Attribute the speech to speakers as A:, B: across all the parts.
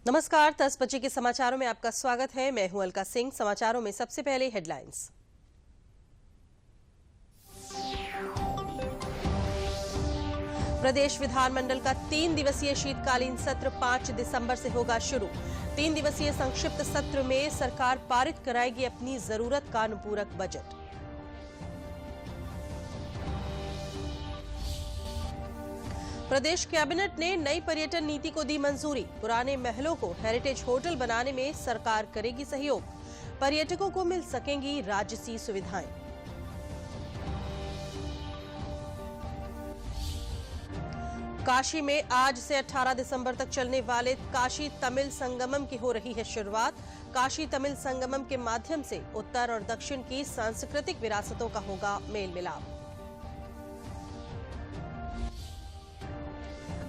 A: नमस्कार। 10 बजे के समाचारों में आपका स्वागत है। मैं हूं अलका सिंह। समाचारों में सबसे पहले हेडलाइंस। प्रदेश विधानमंडल का 3 दिवसीय शीतकालीन सत्र 5 दिसंबर से होगा शुरू। 3 दिवसीय संक्षिप्त सत्र में सरकार पारित कराएगी अपनी जरूरत का अनुपूरक बजट। प्रदेश कैबिनेट ने नई पर्यटन नीति को दी मंजूरी। पुराने महलों को हेरिटेज होटल बनाने में सरकार करेगी सहयोग। पर्यटकों को मिल सकेंगी राजसी सुविधाएं। काशी में आज से 18 दिसंबर तक चलने वाले काशी तमिल संगमम की हो रही है शुरुआत। काशी तमिल संगमम के माध्यम से उत्तर और दक्षिण की सांस्कृतिक विरासतों का होगा मेल मिलाप।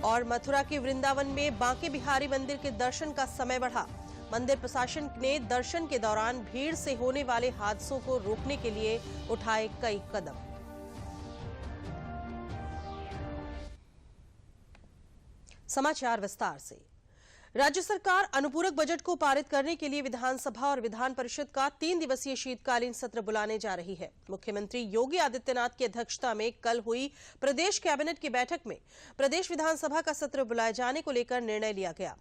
A: और मथुरा के वृंदावन में बांके बिहारी मंदिर के दर्शन का समय बढ़ा। मंदिर प्रशासन ने दर्शन के दौरान भीड़ से होने वाले हादसों को रोकने के लिए उठाए कई कदम। समाचार विस्तार से। राज्य सरकार अनुपूरक बजट को पारित करने के लिए विधानसभा और विधान परिषद का 3 दिवसीय शीतकालीन सत्र बुलाने जा रही है। मुख्यमंत्री योगी आदित्यनाथ की अध्यक्षता में कल हुई प्रदेश कैबिनेट की बैठक में प्रदेश विधानसभा का सत्र बुलाए जाने को लेकर निर्णय लिया गया।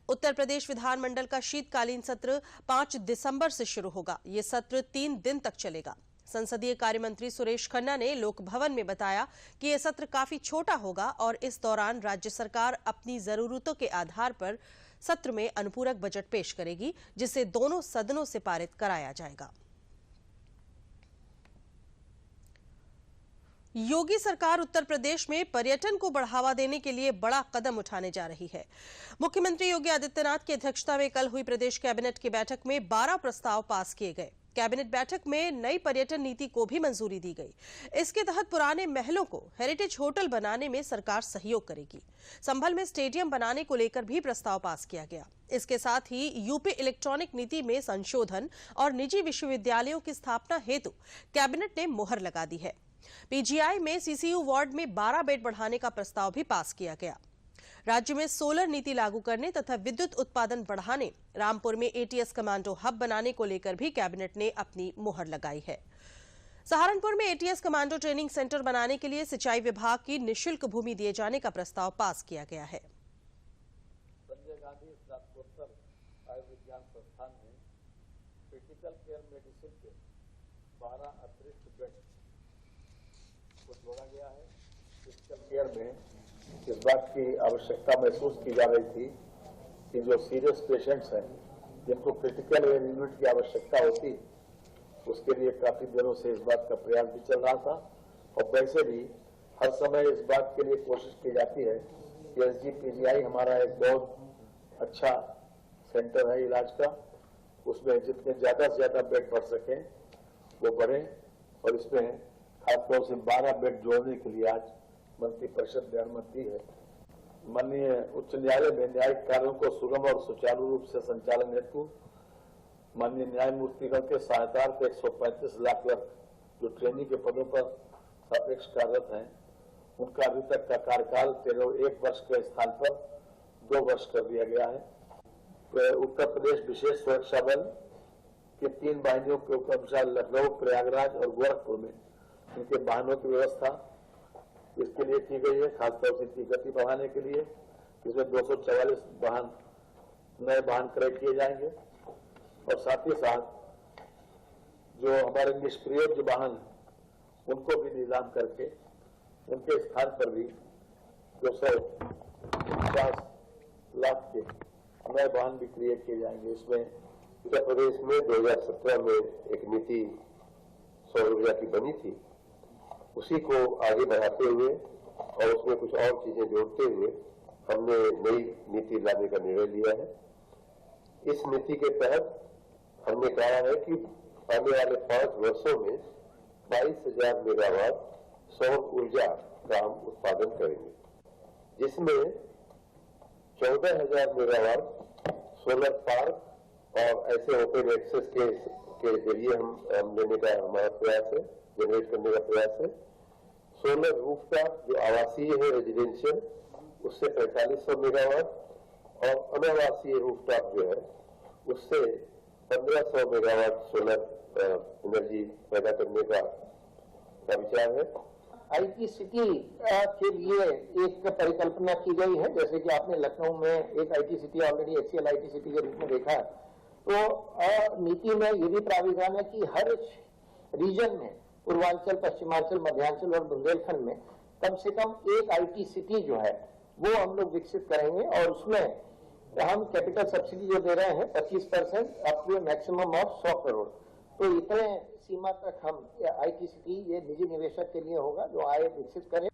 A: उत्तर प्रदेश विधानमंडल का शीतकालीन सत्र 5 दिसंबर से शुरू होगा। ये सत्र 3 दिन तक चलेगा। संसदीय कार्य मंत्री सुरेश खन्ना ने लोक भवन में बताया कि यह सत्र काफी छोटा होगा और इस दौरान राज्य सरकार अपनी जरूरतों के आधार पर सत्र में अनुपूरक बजट पेश करेगी, जिसे दोनों सदनों से पारित कराया जाएगा। योगी सरकार उत्तर प्रदेश में पर्यटन को बढ़ावा देने के लिए बड़ा कदम उठाने जा रही है। मुख्यमंत्री योगी आदित्यनाथ की अध्यक्षता में कल हुई प्रदेश कैबिनेट की बैठक में 12 प्रस्ताव पास किए गए। कैबिनेट बैठक में नई पर्यटन नीति को भी मंजूरी दी गई। इसके तहत पुराने महलों को हेरिटेज होटल बनाने में सरकार सहयोग करेगी। संभल में स्टेडियम बनाने को लेकर भी प्रस्ताव पास किया गया। इसके साथ ही यूपी इलेक्ट्रॉनिक नीति में संशोधन और निजी विश्वविद्यालयों की स्थापना हेतु कैबिनेट ने मुहर लगा दी है। पीजीआई में सीसीयू वार्ड में 12 बेड बढ़ाने का प्रस्ताव भी पास किया गया। राज्य में सोलर नीति लागू करने तथा विद्युत उत्पादन बढ़ाने, रामपुर में एटीएस कमांडो हब बनाने को लेकर भी कैबिनेट ने अपनी मुहर लगाई है। सहारनपुर में एटीएस कमांडो ट्रेनिंग सेंटर बनाने के लिए सिंचाई विभाग की निःशुल्क भूमि दिए जाने का प्रस्ताव पास किया गया है।
B: संजय गांधी स्नातकोत्तर आयुर्विज्ञान संस्थान में क्रिटिकल केयर मेडिसिन के 12 अतिरिक्त बेड को जोड़ा गया है। क्रिटिकल केयर में इस बात की आवश्यकता महसूस की जा रही थी कि जो सीरियस पेशेंट्स हैं, जिनको क्रिटिकल यूनिट की आवश्यकता होती, उसके लिए काफी दिनों से इस बात का प्रयास भी चल रहा था। और वैसे भी हर समय इस बात के लिए कोशिश की जाती है कि एसजीपीजीआई हमारा एक बहुत अच्छा सेंटर है इलाज का, उसमें जितने ज्यादा से ज्यादा बेड बढ़ सके वो बढ़े। और इसमें खासतौर से 12 बेड जोड़ने के लिए आज मंत्री परिषद ने अनुमति है। माननीय उच्च न्यायालय में न्यायिक कार्यों को सुगम और सुचारू रूप से संचालन हेतु माननीय न्यायमूर्तिगण के सहायतार्थ 135 लाख जो ट्रेनी के पदों पर सापेक्ष कार्यरत हैं, उनका अभी तक का कार्यकाल 1 वर्ष के स्थान पर 2 वर्ष कर दिया गया है। उत्तर प्रदेश विशेष सुरक्षा बल के 3 वाहिनियों के उपक्रमशाल लखनऊ, प्रयागराज और गोरखपुर में उनके वाहनों की व्यवस्था इसके लिए की गई है, खासतौर से इसकी गति बढ़ाने के लिए। इसमें 244 वाहन नए वाहन क्रय किए जाएंगे और साथ ही साथ जो हमारे निष्क्रिय जो वाहन उनको भी निलाम करके उनके स्थान पर भी 250 लाख के नए वाहन भी क्रिएट किए जाएंगे। इसमें
C: उत्तर प्रदेश में 2017 में एक नीति सौर ऊर्जा की बनी थी, उसी को आगे बढ़ाते हुए और उसमें कुछ और चीजें जोड़ते हुए हमने नई नीति लाने का निर्णय लिया है। इस नीति के तहत हमने कहा है कि आने वाले 5 वर्षों में 22,000 मेगावाट सौर ऊर्जा का हम उत्पादन करेंगे, जिसमें 14,000 मेगावाट सोलर पार्क और ऐसे ओपन एक्सेस के जरिए हम लेने का हमारा प्रयास है, जनरेट करने का प्रयास है। सोलर रूफटॉप जो आवासीय है रेजिडेंशियल, उससे 4500 मेगावाट और अनावासीय रूफटॉप जो है उससे 1500 मेगावाट सोलर एनर्जी पैदा करने का विचार है।
D: IT सिटी के लिए एक परिकल्पना की गई है, जैसे कि आपने लखनऊ में एक IT city already HCL IT city के रूप में देखा है। तो नीति में ये भी प्राविधान है कि हर रीजन में पूर्वांचल, पश्चिमांचल, मध्यांचल और बुंदेलखंड में कम से कम एक IT सिटी जो है वो हम लोग विकसित करेंगे और उसमें हम कैपिटल सब्सिडी जो दे रहे हैं 25% up to maximum of 100 crore. तो इतने सीमा तक हम IT सिटी ये निजी निवेशक के लिए होगा जो आय विकसित करें।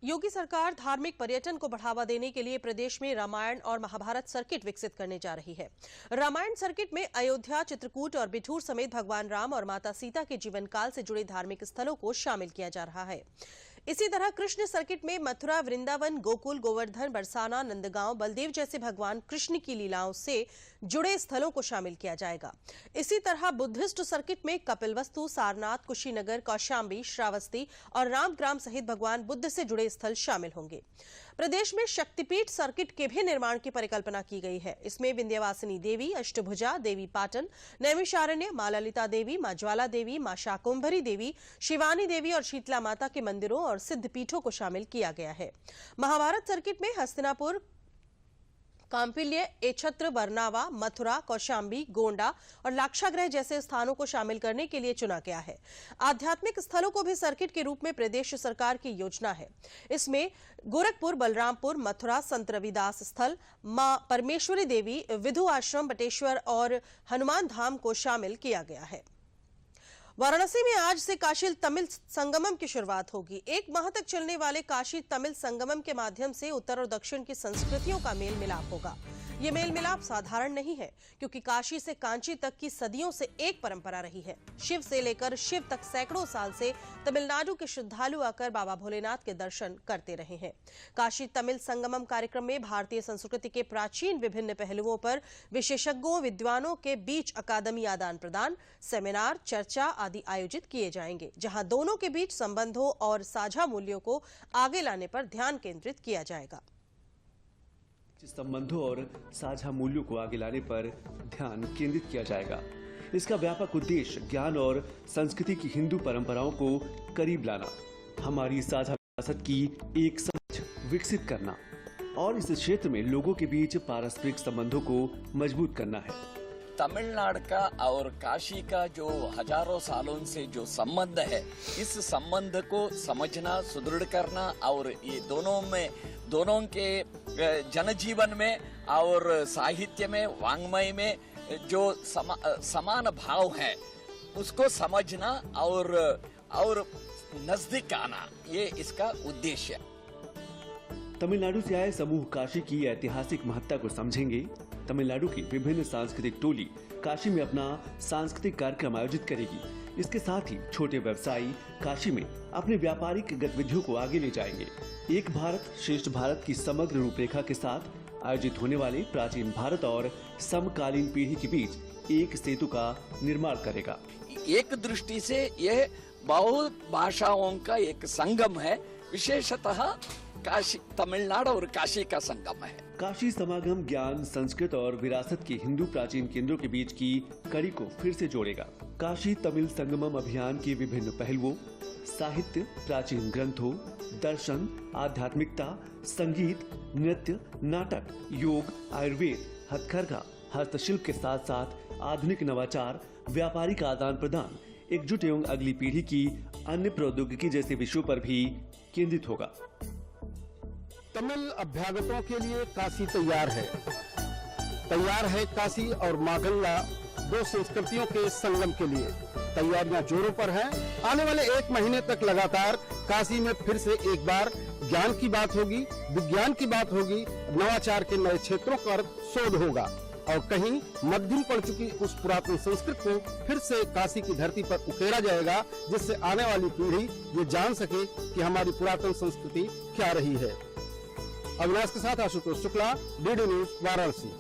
A: योगी सरकार धार्मिक पर्यटन को बढ़ावा देने के लिए प्रदेश में रामायण और महाभारत सर्किट विकसित करने जा रही है। रामायण सर्किट में अयोध्या, चित्रकूट और बिठूर समेत भगवान राम और माता सीता के जीवन काल से जुड़े धार्मिक स्थलों को शामिल किया जा रहा है। इसी तरह कृष्ण सर्किट में मथुरा, वृंदावन, गोकुल, गोवर्धन, बरसाना, नंदगांव, बलदेव जैसे भगवान कृष्ण की लीलाओं से जुड़े स्थलों को शामिल किया जाएगा। इसी तरह बुद्धिस्ट सर्किट में कपिलवस्तु, सारनाथ, कुशीनगर, कौशाम्बी, श्रावस्ती और रामग्राम सहित भगवान बुद्ध से जुड़े स्थल शामिल होंगे। प्रदेश में शक्तिपीठ सर्किट के भी निर्माण की परिकल्पना की गई है। इसमें विंध्यवासिनी देवी, अष्टभुजा देवी पाटन, नैमिषारण्य, मां ललिता देवी, मां ज्वाला देवी, मां शाकुंभरी देवी, शिवानी देवी और शीतला माता के मंदिरों और सिद्ध पीठों को शामिल किया गया है। महाभारत सर्किट में हस्तिनापुर, कांपिल्य, एछत्र, बरनावा, मथुरा, कौशाम्बी, गोंडा और लाक्षागृह जैसे स्थानों को शामिल करने के लिए चुना गया है। आध्यात्मिक स्थलों को भी सर्किट के रूप में प्रदेश सरकार की योजना है। इसमें गोरखपुर, बलरामपुर, मथुरा, संत रविदास स्थल, मां परमेश्वरी देवी, विधु आश्रम, बटेश्वर और हनुमान धाम को शामिल किया गया है। वाराणसी में आज से काशी तमिल संगमम की शुरुआत होगी। 1 माह तक चलने वाले काशी तमिल संगमम के माध्यम से उत्तर और दक्षिण की संस्कृतियों का मेल मिलाप होगा। ये मेल मिलाप साधारण नहीं है, क्योंकि काशी से कांची तक की सदियों से एक परंपरा रही है। शिव से लेकर शिव तक सैकड़ों साल से तमिलनाडु के श्रद्धालु आकर बाबा भोलेनाथ के दर्शन करते रहे हैं। काशी तमिल संगमम कार्यक्रम में भारतीय संस्कृति के प्राचीन विभिन्न पहलुओं पर विशेषज्ञों, विद्वानों के बीच अकादमी आदान प्रदान, सेमिनार, चर्चा आदि आयोजित किए जाएंगे, जहां दोनों के बीच संबंधों और साझा मूल्यों को आगे लाने पर ध्यान केंद्रित किया जाएगा।
E: संबंधों और साझा मूल्यों को आगे लाने पर ध्यान केंद्रित किया जाएगा। इसका व्यापक उद्देश्य ज्ञान और संस्कृति की हिंदू परंपराओं को करीब लाना, हमारी साझा विरासत की एक समझ विकसित करना और इस क्षेत्र में लोगों के बीच पारस्परिक संबंधों को मजबूत करना है।
F: तमिलनाडु का और काशी का जो हजारों सालों से जो संबंध है, इस संबंध को समझना, सुदृढ़ करना और ये दोनों के जनजीवन में और साहित्य में, वांग्मय में जो समान भाव है उसको समझना और नजदीक आना, ये इसका उद्देश्य है।
E: तमिलनाडु से आए समूह काशी की ऐतिहासिक महत्ता को समझेंगे। तमिलनाडु की विभिन्न सांस्कृतिक टोली काशी में अपना सांस्कृतिक कार्यक्रम आयोजित करेगी। इसके साथ ही छोटे व्यवसायी काशी में अपने व्यापारिक गतिविधियों को आगे ले जाएंगे। एक भारत श्रेष्ठ भारत की समग्र रूपरेखा के साथ आयोजित होने वाले प्राचीन भारत और समकालीन पीढ़ी के बीच एक सेतु का निर्माण करेगा।
F: एक दृष्टि से यह बहु भाषाओं का एक संगम है, विशेषतः काशी, तमिलनाडु और काशी का संगम है।
E: काशी समागम ज्ञान, संस्कृत और विरासत के हिंदू प्राचीन केंद्रों के बीच की कड़ी को फिर से जोड़ेगा। काशी तमिल संगमम अभियान के विभिन्न पहलुओं, साहित्य, प्राचीन ग्रंथों, दर्शन, आध्यात्मिकता, संगीत, नृत्य, नाटक, योग, आयुर्वेद, हथकरघा, हस्तशिल्प के साथ साथ आधुनिक नवाचार, व्यापारिक आदान प्रदान, एकजुट एवं अगली पीढ़ी की अन्य प्रौद्योगिकी जैसे विषयों पर भी केंद्रित होगा।
G: तमिल अभ्यागतों के लिए काशी तैयार है काशी और मां गंगा, 2 संस्कृतियों के संगम के लिए तैयारियां जोरों पर हैं। आने वाले 1 महीने तक लगातार काशी में फिर से एक बार ज्ञान की बात होगी, विज्ञान की बात होगी, नवाचार के नए क्षेत्रों पर शोध होगा और कहीं मध्यम पड़ चुकी उस पुरातन संस्कृति को फिर से काशी की धरती पर उकेरा जाएगा, जिससे आने वाली पीढ़ी ये जान सके कि हमारी पुरातन संस्कृति क्या रही है। अविनाश के साथ आशुतोष शुक्ला, डीडी न्यूज, वाराणसी।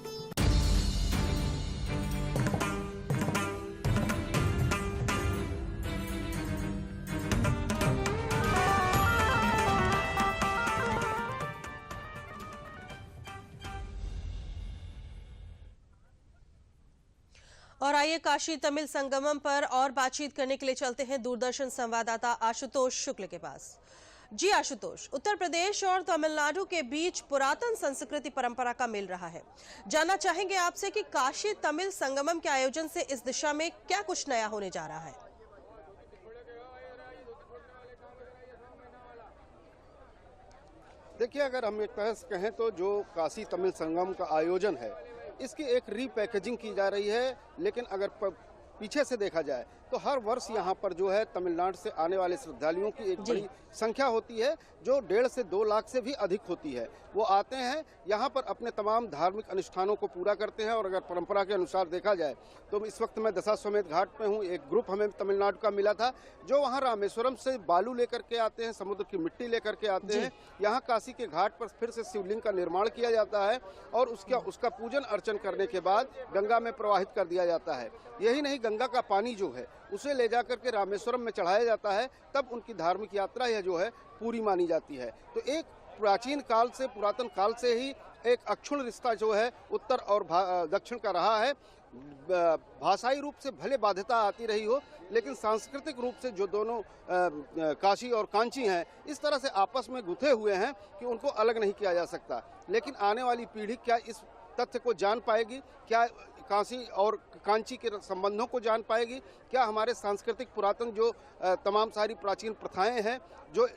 A: और आइए काशी तमिल संगमम पर और बातचीत करने के लिए चलते हैं दूरदर्शन संवाददाता आशुतोष शुक्ल के पास। जी आशुतोष, उत्तर प्रदेश और तमिलनाडु के बीच पुरातन संस्कृति परंपरा का मेल रहा है। जानना चाहेंगे आपसे कि काशी तमिल संगमम के आयोजन से इस दिशा में क्या कुछ नया होने जा रहा है।
G: देखिए, अगर हम एक तरह से कहें तो जो काशी तमिल संगम का आयोजन है, इसकी एक रीपैकेजिंग की जा रही है। लेकिन अगर पीछे से देखा जाए तो हर वर्ष यहाँ पर जो है तमिलनाडु से आने वाले श्रद्धालुओं की एक बड़ी संख्या होती है, जो 1.5 से 2 लाख से भी अधिक होती है। वो आते हैं यहाँ पर अपने तमाम धार्मिक अनुष्ठानों को पूरा करते हैं। और अगर परंपरा के अनुसार देखा जाए तो इस वक्त मैं दशाश्वमेध घाट पे हूँ। एक ग्रुप हमें तमिलनाडु का मिला था जो वहाँ रामेश्वरम से बालू लेकर के आते हैं, समुद्र की मिट्टी लेकर के आते हैं। यहाँ काशी के घाट पर फिर से शिवलिंग का निर्माण किया जाता है और उसका पूजन अर्चन करने के बाद गंगा में प्रवाहित कर दिया जाता है। यही नहीं, गंगा का पानी जो है उसे ले जाकर के रामेश्वरम में चढ़ाया जाता है, तब उनकी धार्मिक यात्रा यह जो है पूरी मानी जाती है। तो एक प्राचीन काल से, पुरातन काल से ही एक अक्षुण्ण रिश्ता जो है उत्तर और दक्षिण का रहा है। भाषाई रूप से भले बाध्यता आती रही हो, लेकिन सांस्कृतिक रूप से जो दोनों काशी और कांची हैं इस तरह से आपस में गुथे हुए हैं कि उनको अलग नहीं किया जा सकता। लेकिन आने वाली पीढ़ी क्या इस तथ्य को जान पाएगी? क्या काशी और कांची के संबंधों को जान पाएगी? क्या हमारे सांस्कृतिक पुरातन जो तमाम सारी प्राचीन प्रथाएं हैं, जो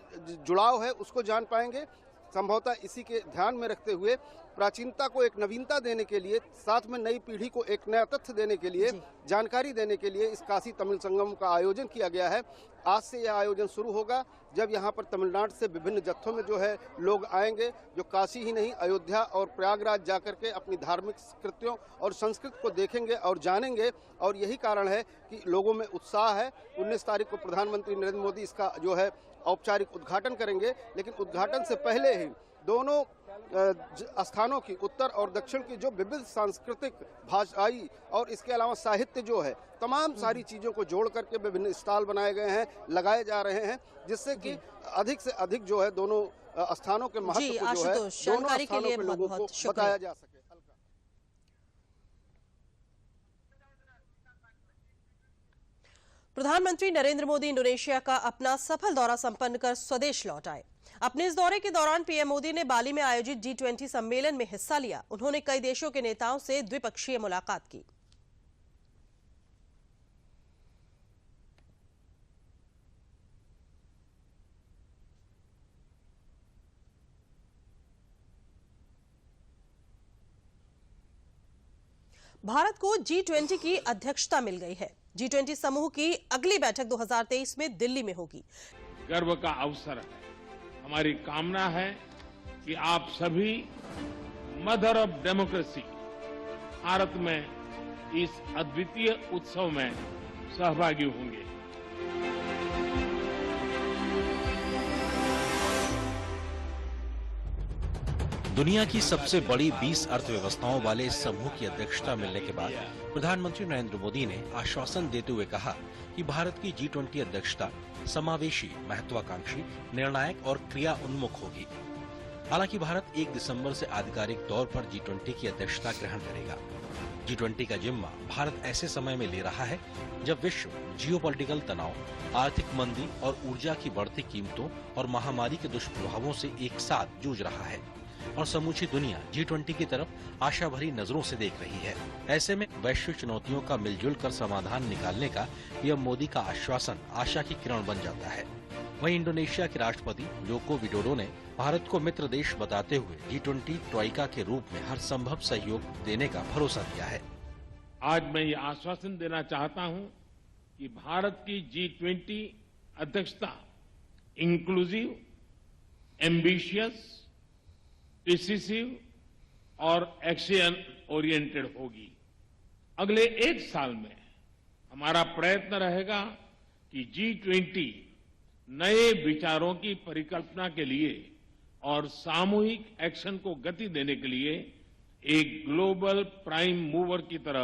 G: जुड़ाव है, उसको जान पाएंगे? संभवतः इसी के ध्यान में रखते हुए प्राचीनता को एक नवीनता देने के लिए, साथ में नई पीढ़ी को एक नया तथ्य देने के लिए, जानकारी देने के लिए इस काशी तमिल संगम का आयोजन किया गया है। आज से यह आयोजन शुरू होगा, जब यहाँ पर तमिलनाडु से विभिन्न जत्थों में जो है लोग आएंगे, जो काशी ही नहीं अयोध्या और प्रयागराज जाकर के अपनी धार्मिक कृत्यों और संस्कृति को देखेंगे और जानेंगे। और यही कारण है कि लोगों में उत्साह है। 19 तारीख को प्रधानमंत्री नरेंद्र मोदी इसका जो है औपचारिक उद्घाटन करेंगे। लेकिन उद्घाटन से पहले ही दोनों स्थानों की, उत्तर और दक्षिण की, जो विविध सांस्कृतिक, भाषाई और इसके अलावा साहित्य जो है, तमाम सारी चीजों को जोड़ करके विभिन्न स्टॉल बनाए गए हैं, लगाए जा रहे हैं, जिससे कि अधिक से अधिक जो है दोनों स्थानों के महत्व को जो है दोनों स्थानों के लोगों को बताया जा सके।
A: प्रधानमंत्री नरेंद्र मोदी इंडोनेशिया का अपना सफल दौरा संपन्न कर स्वदेश लौट आए। अपने इस दौरे के दौरान पीएम मोदी ने बाली में आयोजित G20 सम्मेलन में हिस्सा लिया। उन्होंने कई देशों के नेताओं से द्विपक्षीय मुलाकात की। भारत को G20 की अध्यक्षता मिल गई है। G20 समूह की अगली बैठक 2023 में दिल्ली में होगी।
H: गर्व का अवसर है। हमारी कामना है कि आप सभी मदर ऑफ डेमोक्रेसी भारत में इस अद्वितीय उत्सव में सहभागी होंगे।
I: दुनिया की सबसे बड़ी 20 अर्थव्यवस्थाओं वाले इस समूह की अध्यक्षता मिलने के बाद प्रधानमंत्री नरेंद्र मोदी ने आश्वासन देते हुए कहा कि भारत की G20 अध्यक्षता समावेशी, महत्वाकांक्षी, निर्णायक और क्रिया उन्मुख होगी। हालांकि भारत 1 दिसंबर से आधिकारिक तौर पर G20 की अध्यक्षता ग्रहण करेगा। G20 का जिम्मा भारत ऐसे समय में ले रहा है जब विश्व जियोपॉलिटिकल तनाव, आर्थिक मंदी और ऊर्जा की बढ़ती कीमतों और महामारी के दुष्प्रभावों से एक साथ जूझ रहा है और समूची दुनिया G20 की तरफ आशा भरी नजरों से देख रही है। ऐसे में वैश्विक चुनौतियों का मिलजुल कर समाधान निकालने का पीएम मोदी का आश्वासन आशा की किरण बन जाता है। वहीं इंडोनेशिया के राष्ट्रपति जोको विडोडो ने भारत को मित्र देश बताते हुए G20 ट्रोइका के रूप में हर संभव सहयोग देने का भरोसा दिया है।
H: आज मैं ये आश्वासन देना चाहता हूं कि भारत की G20 अध्यक्षता इंक्लूसिव, एम्बिशियस, डिसिसिव और एक्शन ओरिएंटेड होगी। अगले 1 साल में हमारा प्रयत्न रहेगा कि G20 नए विचारों की परिकल्पना के लिए और सामूहिक एक्शन को गति देने के लिए एक ग्लोबल प्राइम मूवर की तरह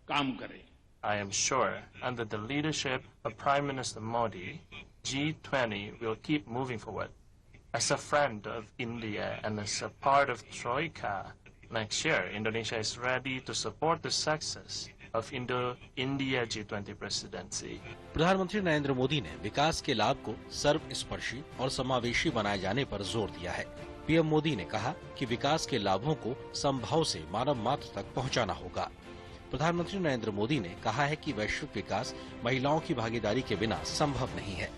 H: काम करे।
J: I am sure under the leadership of Prime Minister Modi, G20 will keep moving forward. As a friend of India and as a part of Troika, next year Indonesia is ready to support the success of Indo-India G20 presidency.
I: प्रधानमंत्री नरेंद्र मोदी ने विकास के लाभ को सर्वस्पर्शी और समावेशी बनाए जाने पर जोर दिया है। पीएम मोदी ने कहा कि विकास के लाभों को समभाव से मानव मात्र तक पहुंचाना होगा। प्रधानमंत्री नरेंद्र मोदी ने कहा है कि वैश्विक विकास महिलाओं की भागीदारी के बिना संभव नहीं है।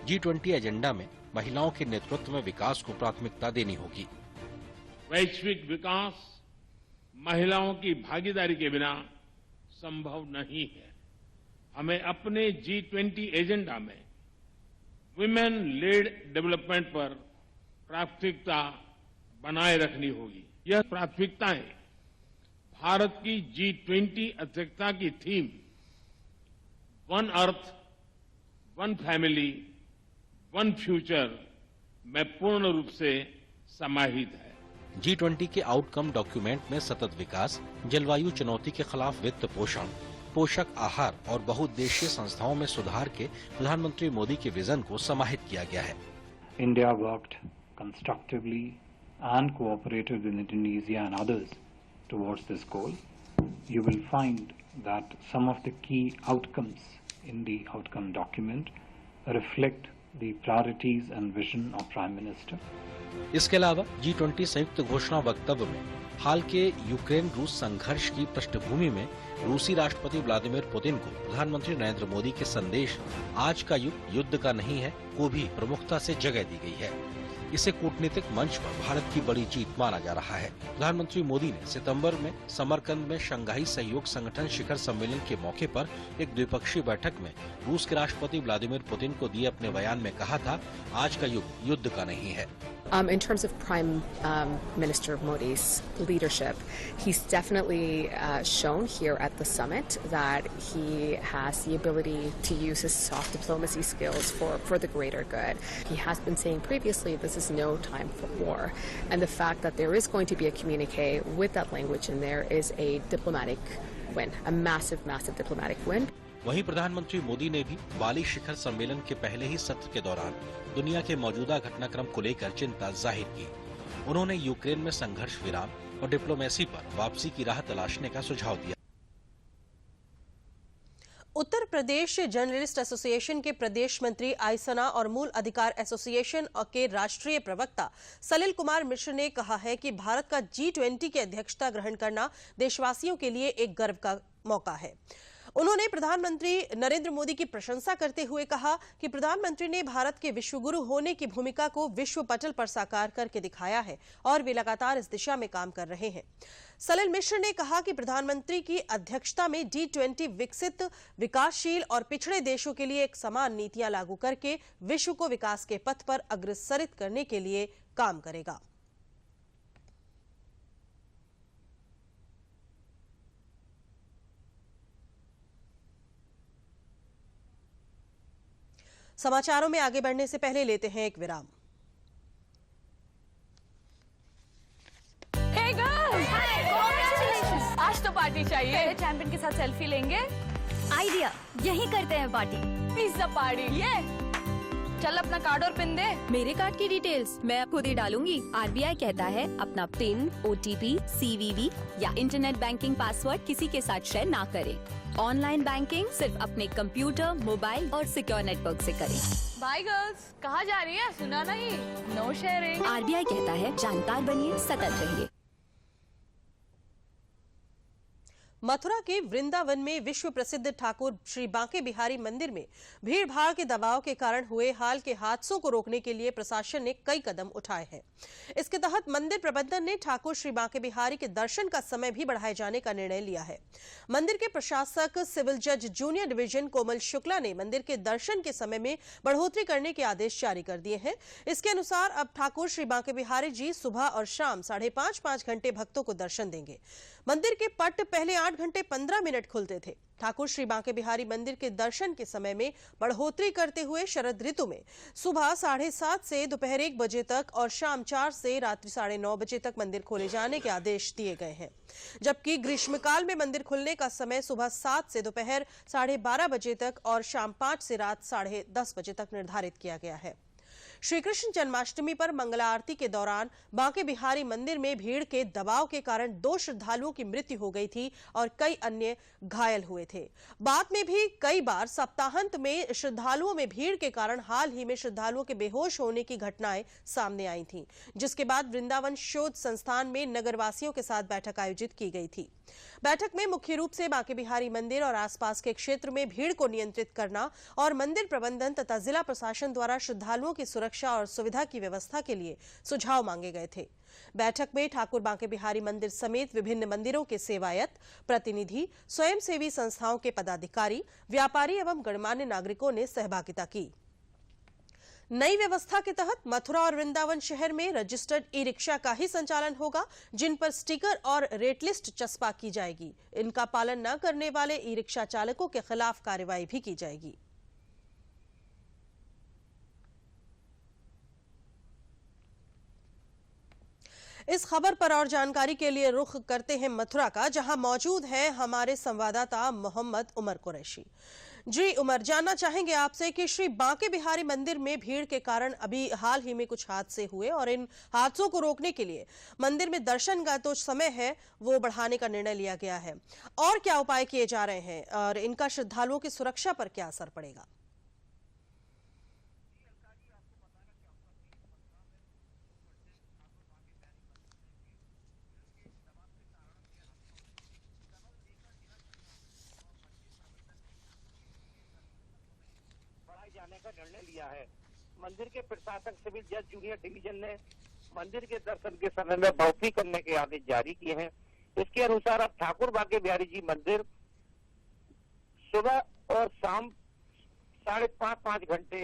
I: G20 एजेंडा में महिलाओं के नेतृत्व में विकास को प्राथमिकता देनी होगी।
H: वैश्विक विकास महिलाओं की भागीदारी के बिना संभव नहीं है। हमें अपने G20 एजेंडा में विमेन लेड डेवलपमेंट पर प्राथमिकता बनाए रखनी होगी। यह प्राथमिकताएं भारत की G20 अध्यक्षता की theme one earth, one family, one future में पूर्ण रूप से समाहित है।
I: G20 के आउटकम डॉक्यूमेंट में सतत विकास, जलवायु चुनौती के खिलाफ वित्त पोषण, पोषक आहार और बहुउद्देशीय संस्थाओं में सुधार के प्रधानमंत्री मोदी के विजन को समाहित किया गया है।
K: India worked constructively and cooperated with Indonesia and others towards this goal. You will find that some of the key outcomes in the outcome document reflect the priorities and vision of Prime Minister.
I: इसके अलावा G20 संयुक्त घोषणा वक्तव्य में हाल के Ukraine रूस संघर्ष की पृष्ठभूमि में रूसी राष्ट्रपति व्लादिमीर पुतिन को प्रधानमंत्री नरेंद्र मोदी के संदेश आज का युग युद्ध का नहीं है को भी प्रमुखता से जगह दी गई है। इसे कूटनीतिक मंच पर भारत की बड़ी जीत माना जा रहा है। प्रधानमंत्री मोदी ने सितंबर में समरकंद में शंघाई सहयोग संगठन शिखर सम्मेलन के मौके पर एक द्विपक्षीय बैठक में रूस के राष्ट्रपति व्लादिमीर पुतिन को दिए अपने बयान में कहा था, आज का युग युद्ध का नहीं है।
L: In terms of Prime Minister Modi's leadership, he's definitely shown here at the summit that he has the ability to use his soft diplomacy skills for the greater good. He has been saying previously this is no time for war, and the fact that there is going to be a communique with that language in there is a diplomatic win, a massive, massive diplomatic win.
I: वहीं प्रधानमंत्री मोदी ने भी बाली शिखर सम्मेलन के पहले ही सत्र के दौरान दुनिया के मौजूदा घटनाक्रम को लेकर चिंता जाहिर की। उन्होंने यूक्रेन में संघर्ष विराम और डिप्लोमेसी पर वापसी की राह तलाशने का सुझाव दिया।
A: उत्तर प्रदेश जर्नलिस्ट एसोसिएशन के प्रदेश मंत्री आयसना और मूल अधिकार एसोसिएशन के राष्ट्रीय प्रवक्ता सलिल कुमार मिश्र ने कहा है कि भारत का G20 की अध्यक्षता ग्रहण करना देशवासियों के लिए एक गर्व का मौका है। उन्होंने प्रधानमंत्री नरेंद्र मोदी की प्रशंसा करते हुए कहा कि प्रधानमंत्री ने भारत के विश्वगुरु होने की भूमिका को विश्व पटल पर साकार करके दिखाया है और वे लगातार इस दिशा में काम कर रहे हैं। सलिल मिश्र ने कहा कि प्रधानमंत्री की अध्यक्षता में G20 विकसित, विकासशील और पिछड़े देशों के लिए एक समान नीतियां लागू करके विश्व को विकास के पथ पर अग्रसरित करने के लिए काम करेगा। समाचारों में आगे बढ़ने से पहले लेते हैं एक विराम।
M: Hey girls! Hi! Congratulations! आज तो पार्टी चाहिए। पहले चैंपियन के साथ सेल्फी लेंगे।
N: आइडिया, यही करते हैं पार्टी।
M: Pizza party. ये चल अपना कार्ड और पिन दे।
N: मेरे कार्ड की डिटेल्स मैं खुद ही डालूंगी। आरबीआई कहता है अपना पिन, ओटीपी, सीवीवी या इंटरनेट बैंकिंग पासवर्ड किसी के साथ शेयर ना करें। ऑनलाइन बैंकिंग सिर्फ अपने कंप्यूटर, मोबाइल और सिक्योर नेटवर्क से करें।
M: बाय गर्ल्स, कहाँ जा रही है? सुना नहीं? No sharing.
N: आरबीआई कहता है जानकार बनिए, सतर्क रहिए।
A: मथुरा के वृंदावन में विश्व प्रसिद्ध ठाकुर श्री बांके बिहारी मंदिर में भीड़ भाड़ के दबाव के कारण हुए हाल के हादसों को रोकने के लिए प्रशासन ने कई कदम उठाए हैं। इसके तहत मंदिर प्रबंधन ने ठाकुर श्री बांके बिहारी के दर्शन का समय भी बढ़ाए जाने का निर्णय लिया है। मंदिर के प्रशासक सिविल जज जूनियर डिवीजन कोमल शुक्ला ने मंदिर के दर्शन के समय में बढ़ोतरी करने के आदेश जारी कर दिए हैं। इसके अनुसार अब ठाकुर श्री बांके बिहारी जी सुबह और शाम 5.5 घंटे भक्तों को दर्शन देंगे। मंदिर के पट पहले 8 घंटे 15 मिनट खुलते थे। ठाकुर श्री बांके बिहारी मंदिर के दर्शन के समय में बढ़ोतरी करते हुए शरद ऋतु में सुबह 7:30 से दोपहर 1 बजे तक और शाम 4 से रात्रि 9:30 बजे तक मंदिर खोले जाने के आदेश दिए गए हैं, जबकि ग्रीष्मकाल में मंदिर खुलने का समय सुबह 7 से दोपहर 12:30 बजे तक और शाम 5 से रात 10:30 बजे तक निर्धारित किया गया है। श्री कृष्ण जन्माष्टमी पर मंगला आरती के दौरान बांके बिहारी मंदिर में भीड़ के दबाव के कारण 2 श्रद्धालुओं की मृत्यु हो गई थी और कई अन्य घायल हुए थे। बाद में भी कई बार सप्ताहांत में श्रद्धालुओं में भीड़ के कारण हाल ही में श्रद्धालुओं के बेहोश होने की घटनाएं सामने आई थीं, जिसके बाद वृंदावन शोध संस्थान में नगरवासियों के साथ बैठक आयोजित की गई थी। बैठक में मुख्य रूप से बांके बिहारी मंदिर और आसपास के क्षेत्र में भीड़ को नियंत्रित करना और मंदिर प्रबंधन तथा जिला प्रशासन द्वारा श्रद्धालुओं की सुरक्षा और सुविधा की व्यवस्था के लिए सुझाव मांगे गए थे। बैठक में ठाकुर बांके बिहारी मंदिर समेत विभिन्न मंदिरों के सेवायत, प्रतिनिधि, स्वयंसेवी संस्थाओं के पदाधिकारी, व्यापारी एवं गणमान्य नागरिकों ने सहभागिता की। नई व्यवस्था के तहत मथुरा और वृंदावन शहर में रजिस्टर्ड ई-रिक्शा का ही संचालन होगा, जिन पर स्टिकर और रेट लिस्ट चस्पा की जाएगी। इनका पालन न करने वाले ई-रिक्शा चालकों के खिलाफ कार्रवाई भी की जाएगी। इस खबर पर और जानकारी के लिए रुख करते हैं मथुरा का, जहां मौजूद है हमारे संवाददाता मोहम्मद उमर कुरैशी। जी उमर, जानना चाहेंगे आपसे कि श्री बांके बिहारी मंदिर में भीड़ के कारण अभी हाल ही में कुछ हादसे हुए और इन हादसों को रोकने के लिए मंदिर में दर्शन का जो समय है वो बढ़ाने का निर्णय लिया गया है, और क्या उपाय किए जा रहे हैं और इनका श्रद्धालुओं की सुरक्षा पर क्या असर पड़ेगा?
D: जाने का निर्णय लिया है। मंदिर के प्रशासक सिविल जज जूनियर डिवीजन ने मंदिर के दर्शन के समय में बढ़ोतरी करने के आदेश जारी किए हैं। इसके अनुसार अब ठाकुर बांके बिहारी जी मंदिर सुबह और शाम 5.5 घंटे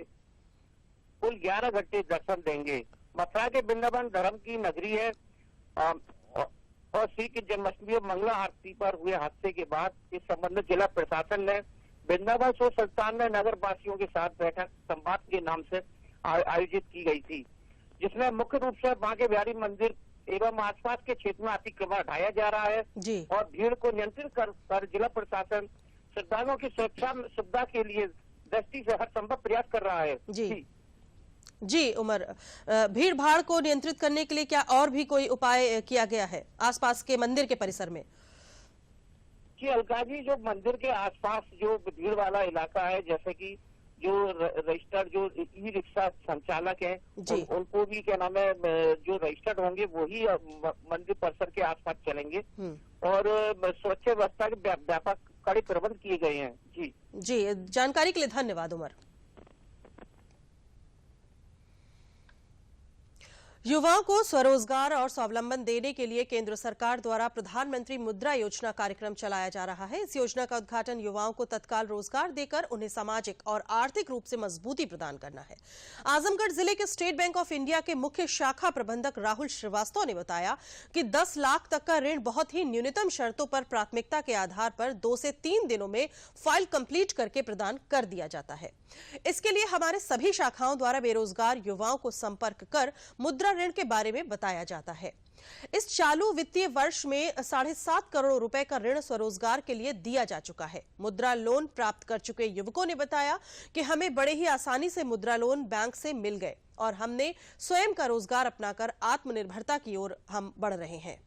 D: कुल 11 घंटे दर्शन देंगे। मथुरा के वृंदावन धर्म की नगरी है और श्री की जन्माष्टमी और मंगला आरती पर हुए हादसे के बाद इस संबंध में जिला प्रशासन ने वृंदावन शोध संस्थान में नगर वासियों के साथ बैठक संवाद के नाम से आयोजित की गई थी, जिसमें मुख्य रूप से बांके बिहारी मंदिर एवं आसपास के क्षेत्र में अतिक्रमण हटाया जा रहा है और भीड़ को नियंत्रित कर जिला प्रशासन श्रद्धालुओं की सुरक्षा सुविधा के लिए दृष्टि से हर संभव प्रयास कर रहा है।
A: जी उमर, भीड़ भाड़ को नियंत्रित करने के लिए क्या और भी कोई उपाय किया गया है आसपास के मंदिर के परिसर में?
D: जी अलका जी, जो मंदिर के आसपास जो भीड़ वाला इलाका है, जैसे कि जो रजिस्टर्ड जो ई रिक्शा संचालक हैं उनको भी क्या नाम है जो रजिस्टर्ड होंगे वही मंदिर परिसर के आसपास चलेंगे और सुरक्षा व्यवस्था के व्यापक कड़े प्रबंध किए गए हैं। जी
A: जानकारी के लिए धन्यवाद उमर। युवाओं को स्वरोजगार और स्वावलंबन देने के लिए केंद्र सरकार द्वारा प्रधानमंत्री मुद्रा योजना कार्यक्रम चलाया जा रहा है। इस योजना का उद्घाटन युवाओं को तत्काल रोजगार देकर उन्हें सामाजिक और आर्थिक रूप से मजबूती प्रदान करना है। आजमगढ़ जिले के स्टेट बैंक ऑफ इंडिया के मुख्य शाखा प्रबंधक राहुल श्रीवास्तव ने बताया कि 10 लाख तक का ऋण बहुत ही न्यूनतम शर्तों पर प्राथमिकता के आधार पर 2 से 3 दिनों में फाइल कंप्लीट करके प्रदान कर दिया जाता है। इसके लिए हमारे सभी शाखाओं द्वारा बेरोजगार युवाओं को संपर्क कर मुद्रा ऋण के बारे में बताया जाता है। इस चालू वित्तीय वर्ष में 7.5 करोड़ रुपए का ऋण स्वरोजगार के लिए दिया जा चुका है। मुद्रा लोन प्राप्त कर चुके युवकों ने बताया कि हमें बड़े ही आसानी से मुद्रा लोन बैंक से मिल गए और हमने स्वयं का रोजगार अपनाकर आत्मनिर्भरता की ओर हम बढ़ रहे हैं।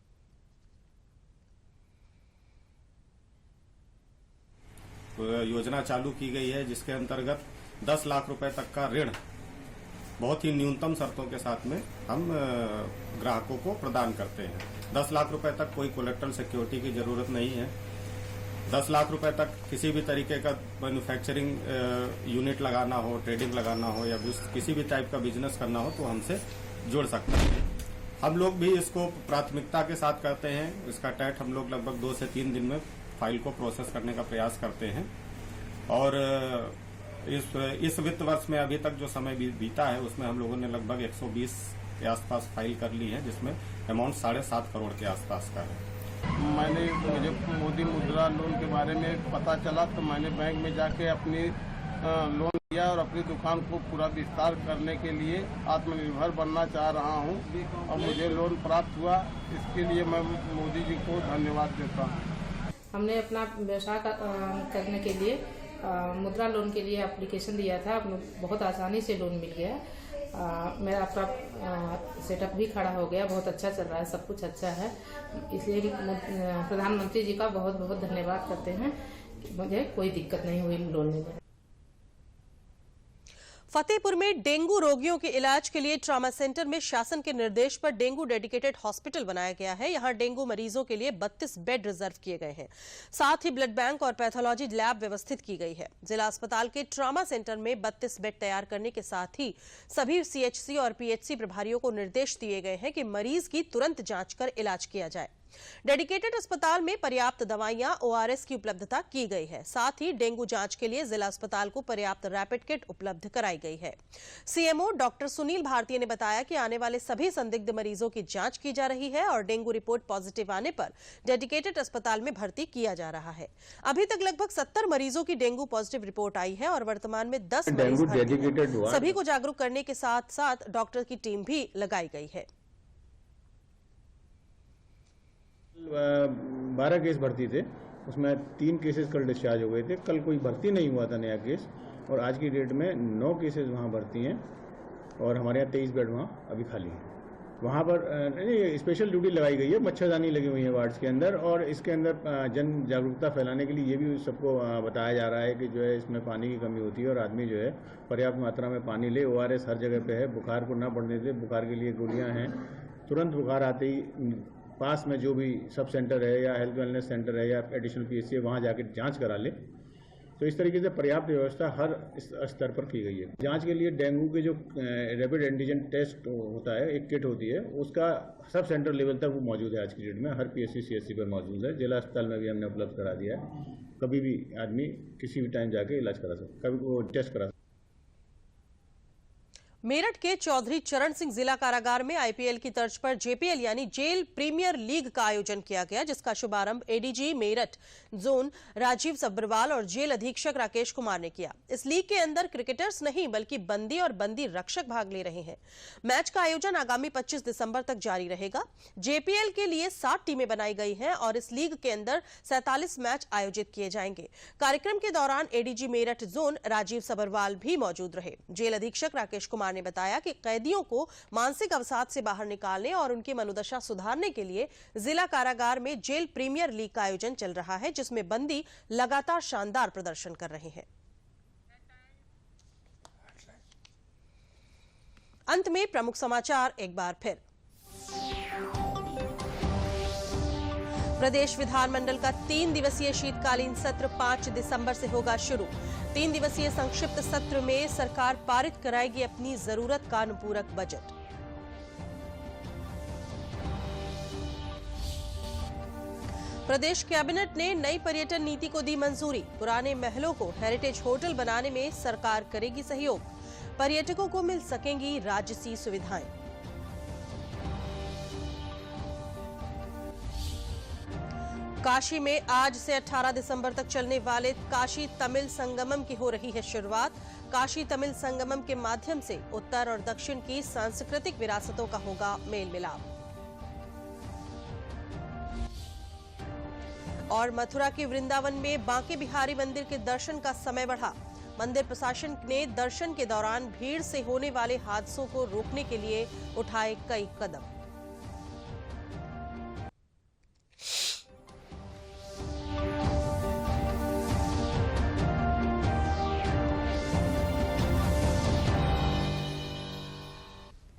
O: योजना चालू की गई है जिसके अंतर्गत 10 लाख रुपए तक का ऋण बहुत ही न्यूनतम शर्तों के साथ में हम ग्राहकों को प्रदान करते हैं। 10 लाख रुपए तक कोई कोलेट्रल सिक्योरिटी की जरूरत नहीं है। 10 लाख रुपए तक किसी भी तरीके का मैन्युफैक्चरिंग यूनिट लगाना हो, ट्रेडिंग लगाना हो या किसी भी टाइप का बिजनेस करना हो तो हमसे जुड़ सकते हैं। हम लोग भी इसको प्राथमिकता के साथ करते हैं। इसका टैट हम लोग लगभग 2 से 3 दिन में फाइल को प्रोसेस करने का प्रयास करते हैं और इस वित्त वर्ष में अभी तक जो समय बीता है उसमें हम लोगों ने लगभग 120 के आसपास फाइल कर ली है, जिसमें अमाउंट 7.5 करोड़ के आसपास का है।
P: मुझे मोदी मुद्रा लोन के बारे में पता चला तो मैंने बैंक में जाके अपनी लोन लिया और अपनी दुकान को पूरा विस्तार करने के लिए आत्मनिर्भर बनना चाह रहा हूं और मुझे लोन प्राप्त हुआ। इसके लिए मैं मोदी जी को धन्यवाद देता हूं।
Q: हमने अपना व्यवसाय करने के लिए मुद्रा लोन के लिए एप्लीकेशन दिया था, बहुत आसानी से लोन मिल गया। मेरा पूरा सेटअप भी खड़ा हो गया, बहुत अच्छा चल रहा है, सब कुछ अच्छा है। इसलिए प्रधानमंत्री जी का बहुत बहुत धन्यवाद करते हैं कि मुझे कोई दिक्कत नहीं हुई लोन लेने।
A: फतेहपुर में डेंगू रोगियों के इलाज के लिए ट्रॉमा सेंटर में शासन के निर्देश पर डेंगू डेडिकेटेड हॉस्पिटल बनाया गया है। यहां डेंगू मरीजों के लिए 32 बेड रिजर्व किए गए हैं। साथ ही ब्लड बैंक और पैथोलॉजी लैब व्यवस्थित की गई है। जिला अस्पताल के ट्रॉमा सेंटर में 32 बेड तैयार करने के साथ ही सभी सीएचसी और पीएचसी प्रभारियों को निर्देश दिए गए हैं कि मरीज की तुरंत जांच कर इलाज किया जाए। डेडिकेटेड अस्पताल में पर्याप्त दवाइयां, ओआरएस की उपलब्धता की गई है। साथ ही डेंगू जांच के लिए जिला अस्पताल को पर्याप्त रैपिड किट उपलब्ध कराई गई है। सीएमओ डॉक्टर सुनील भारतीय ने बताया कि आने वाले सभी संदिग्ध मरीजों की जांच की जा रही है और डेंगू रिपोर्ट पॉजिटिव आने पर डेडिकेटेड अस्पताल में भर्ती किया जा रहा है। अभी तक लगभग 70 मरीजों की डेंगू पॉजिटिव रिपोर्ट आई है और वर्तमान में 10 मरीज भर्ती हैं। सभी को जागरूक करने के साथ साथ डॉक्टर की टीम भी लगाई गई है।
R: 12 केस भर्ती थे, उसमें 3 केसेस कल डिस्चार्ज हो गए थे। कल कोई भर्ती नहीं हुआ था नया केस, और आज की डेट में 9 केसेस वहाँ भर्ती हैं और हमारे यहाँ 23 बेड वहाँ अभी खाली हैं। वहाँ पर स्पेशल ड्यूटी लगाई गई है, मच्छरदानी लगी हुई है वार्ड्स के अंदर, और इसके अंदर जन जागरूकता फैलाने के लिए ये भी सबको बताया जा रहा है कि जो है इसमें पानी की कमी होती है और आदमी जो है पर्याप्त मात्रा में पानी ले। ओआरएस हर जगह पे है, बुखार को ना बढ़ने दे, बुखार के लिए गोलियाँ हैं। तुरंत बुखार आते ही पास में जो भी सब सेंटर है या हेल्थ वेलनेस सेंटर है या एडिशनल पीएचसी है वहाँ जाकर जांच करा ले। तो इस तरीके से पर्याप्त व्यवस्था हर स्तर पर की गई है। जांच के लिए डेंगू के जो रैपिड एंटीजन टेस्ट होता है, एक किट होती है, उसका सब सेंटर लेवल तक वो मौजूद है। आज की डेट में हर पीएचसी सीएचसी पर मौजूद है। जिला अस्पताल में भी हमने उपलब्ध करा दिया है। कभी भी आदमी किसी भी टाइम जाके इलाज करा सकता, कभी वो टेस्ट करा सकता।
A: मेरठ के चौधरी चरण सिंह जिला कारागार में आईपीएल की तर्ज पर जेपीएल यानी जेल प्रीमियर लीग का आयोजन किया गया, जिसका शुभारंभ एडीजी मेरठ जोन राजीव सब्बरवाल और जेल अधीक्षक राकेश कुमार ने किया। इस लीग के अंदर क्रिकेटर्स नहीं बल्कि बंदी और बंदी रक्षक भाग ले रहे हैं। मैच का आयोजन आगामी 25 दिसंबर तक जारी रहेगा। जेपीएल के लिए 7 टीमें बनाई गई हैं और इस लीग के अंदर 47 मैच आयोजित किए जाएंगे। कार्यक्रम के दौरान एडीजी मेरठ जोन राजीव सब्बरवाल भी मौजूद रहे। जेल अधीक्षक राकेश कुमार ने बताया कि कैदियों को मानसिक अवसाद से बाहर निकालने और उनकी मनोदशा सुधारने के लिए जिला कारागार में जेल प्रीमियर लीग का आयोजन चल रहा है, जिसमें बंदी लगातार शानदार प्रदर्शन कर रहे हैं। अंत में प्रमुख समाचार एक बार फिर। प्रदेश विधानमंडल का 3 दिवसीय शीतकालीन सत्र 5 दिसंबर से होगा शुरू। 3 दिवसीय संक्षिप्त सत्र में सरकार पारित कराएगी अपनी जरूरत का अनुपूरक बजट। प्रदेश कैबिनेट ने नई पर्यटन नीति को दी मंजूरी। पुराने महलों को हेरिटेज होटल बनाने में सरकार करेगी सहयोग। पर्यटकों को मिल सकेंगी राजसी सुविधाएं। काशी में आज से 18 दिसंबर तक चलने वाले काशी तमिल संगमम की हो रही है शुरुआत। काशी तमिल संगमम के माध्यम से उत्तर और दक्षिण की सांस्कृतिक विरासतों का होगा मेल मिलाप। और मथुरा के वृंदावन में बांके बिहारी मंदिर के दर्शन का समय बढ़ा। मंदिर प्रशासन ने दर्शन के दौरान भीड़ से होने वाले हादसों को रोकने के लिए उठाए कई कदम।